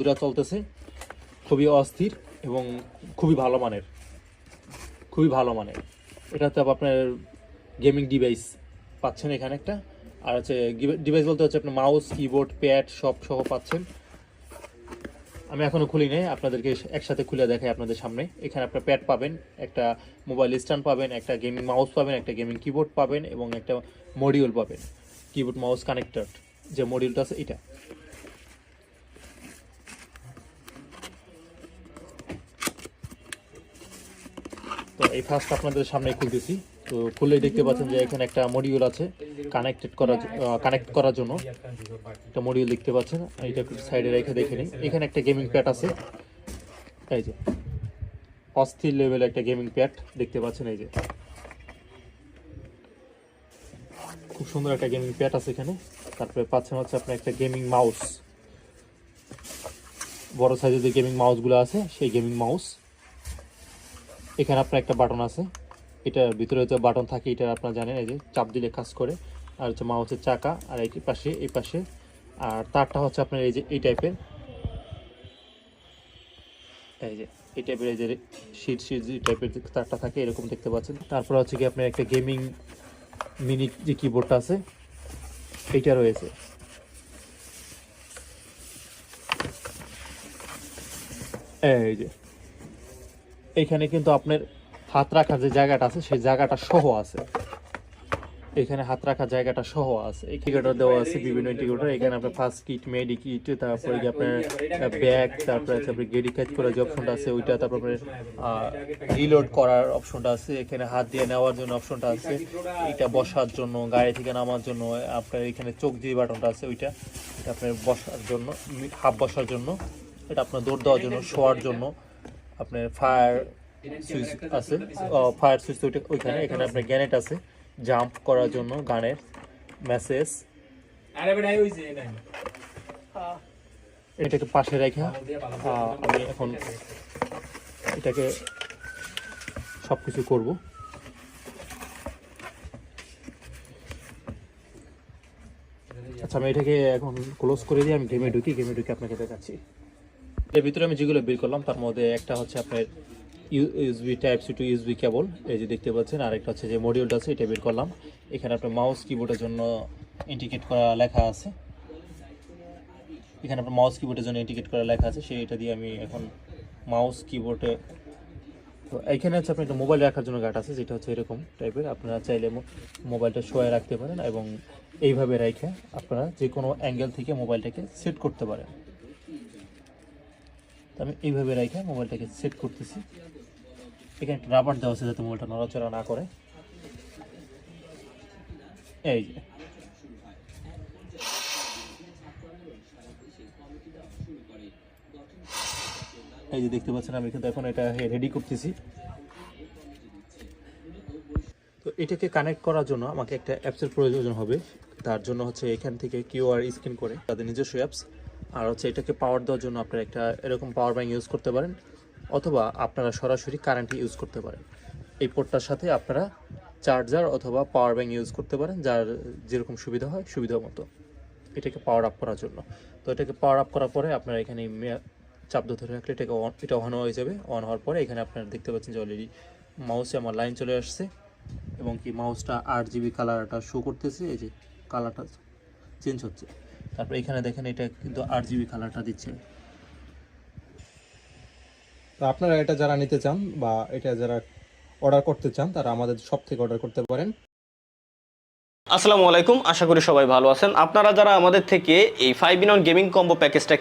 দুটা চলতেছে, খুবই অস্থির এবং খুবই ভালো মানের, এটাতে আপনার গেমিং ডিভাইস পাচ্ছেন এখানে একটা, আর হচ্ছে ডিভাইস বলতে হচ্ছে আপনার মাউস, কিবোর্ড, প্যাড সব সহ পাচ্ছেন। আমি এখনো খুলি নাই, আপনাদেরকে একসাথে খুলে দেখাই আপনাদের সামনে। এখানে আপনার প্যাড পাবেন, একটা মোবাইল স্ট্যান্ড পাবেন, একটা গেমিং মাউস পাবেন, একটা গেমিং কিবোর্ড পাবেন এবং একটা মডিউল পাবেন, কিবোর্ড মাউস কানেক্টর যে মডিউলটা আছে এটা। তো এই ফার্স্ট আপনাদের সামনে খুলতেছি। তো খুললেই দেখতে পাচ্ছেন যে এখানে একটা মডিউল আছে কানেক্ট করার জন্য একটা মডিউল দেখতে পাচ্ছেন। এটা সাইডে রেখে দেখে নিন। এখানে একটা গেমিং প্যাড আছে, এই যে অস্থির লেভেল একটা গেমিং প্যাড দেখতে পাচ্ছেন। এই যে খুব সুন্দর একটা গেমিং প্যাড আছে এখানে। তারপরে পাচ্ছেন হচ্ছে আপনার একটা গেমিং মাউস, বড় সাইজের যে গেমিং মাউসগুলো আছে সেই গেমিং মাউস। এখানে আপনার একটা বাটন আছে, এটার ভিতরে যে বাটন থাকে এটা আপনারা জানেন, এই যে চাপ দিলে কাজ করে। আর হচ্ছে মাউসের চাকা, আর এই পাশে আর তারটা হচ্ছে আপনার এই যে এই টাইপের, এই যে শীট টাইপের তারটা থাকে এরকম দেখতে পাচ্ছেন। তারপর হচ্ছে কি আপনার একটা গেমিং মিনি যে কিবোর্ডটা আছে এইটা রয়েছে। এই যে এখানে কিন্তু আপনার হাত রাখার যে জায়গাটা আছে সেই জায়গাটা সহ আছে, এখানে হাত রাখার জায়গাটা সহ আছে। ইন্ডিকেটর দেওয়া আছে, বিভিন্ন ইন্ডিকেটর। এখানে আপনার ফার্স্ট কিট, মেডি কিট, তারপরে আপনার ব্যাগ, তারপরে আপনার গেডি কাজ করার যে অপশনটা আছে ওইটা, তারপরে রিলোড করার অপশনটা আছে, এখানে হাত দিয়ে নেওয়ার জন্য অপশনটা আছে, এটা বসার জন্য, গাড়ি থেকে নামার জন্য আপনার এখানে চোখ দিয়ে বাটনটা আছে ওইটা, এটা আপনার বসার জন্য, হাফ বসার জন্য, এটা আপনার দৌড় দেওয়ার জন্য, শোয়ার জন্য। আপনার ফায়ার সুইচ আছে, ফায়ার সুইচ ওইখানে। এখানে আপনার গ্যানেট আছে জাম্প করার জন্য, গানের মেসেজ। এটাকে পাশে রেখে আমি এখন এটাকে সবকিছু করব। আচ্ছা, আমি এটাকে এখন ক্লোজ করে দিয়ে আমি গেমে ঢুকি আপনাকে দেখাচ্ছি। এর ভিতরে আমি যেগুলো বের করলাম তার মধ্যে একটা হচ্ছে আপনার USB type C to USB cable, এই যে দেখতে পাচ্ছেন। আরেকটা হচ্ছে যে মডিউলটা আছে এটা বের করলাম। এখানে আপনার মাউস কিবোর্ডের জন্য ইন্ডিকেট করা লেখা আছে, এখানে আপনার মাউস কিবোর্ডের জন্য ইন্ডিকেট করা লেখা আছে, সেইটা দিয়ে আমি এখন মাউস কিবোর্ডে। তো এইখানে হচ্ছে আপনার একটা মোবাইল রাখার জন্য গার্ড আছে, যেটা হচ্ছে এরকম টাইপের। আপনারা চাইলে মোবাইলটা শোয়ে রাখতে পারেন এবং এইভাবে রেখে আপনারা যে কোনো অ্যাঙ্গেল থেকে মোবাইলটাকে সেট করতে পারেন। আমি এইভাবে রেখে মোবাইলটাকে সেট করতেছি। এখানে একটা রাবার দেওয়া আছে যাতে মোবাইলটা নড়াচড়া না করে। এই যে দেখতে পাচ্ছেন আমি কিন্তু এখন এটা রেডি করতেছি। তো এটাকে কানেক্ট করার জন্য আমাকে একটা অ্যাপসের প্রয়োজন হবে। তার জন্য হচ্ছে এখান থেকে কিউআর স্ক্যান করে তাদের নিজস্ব অ্যাপস। আর হচ্ছে এটাকে পাওয়ার দেওয়ার জন্য আপনারা একটা এরকম পাওয়ার ব্যাঙ্ক ইউজ করতে পারেন, অথবা আপনারা সরাসরি কারেন্ট ইউজ করতে পারেন। এই পোর্টটার সাথে আপনারা চার্জার অথবা পাওয়ার ব্যাঙ্ক ইউজ করতে পারেন, যার যেরকম সুবিধা হয় সুবিধা মতো এটাকে পাওয়ার আপ করার জন্য। তো এটাকে পাওয়ার আপ করার পরে আপনারা এখানে চাপ ধরে রাখলে এটা অন হয়ে যাবে। অন হওয়ার পরে এখানে আপনারা দেখতে পাচ্ছেন যে অলরেডি মাউসে আমার লাইন চলে আসছে এবং কি মাউসটা 8GB কালারটা শো করতেছে, এই যে কালারটা চেঞ্জ হচ্ছে। তারপর এখানে দেখেন এটা কিন্তু 8GB কালারটা দিচ্ছে। তো আপনারা এটা যারা নিতে চান বা এটা যারা অর্ডার করতে চান তারা আমাদের শপ থেকে অর্ডার করতে পারেন। আসসালামু আলাইকুম, আশা করি সবাই ভালো আছেন। আপনারা যারা আমাদের থেকে এই 5-in-1 গেমিং কম্বো প্যাকেজটা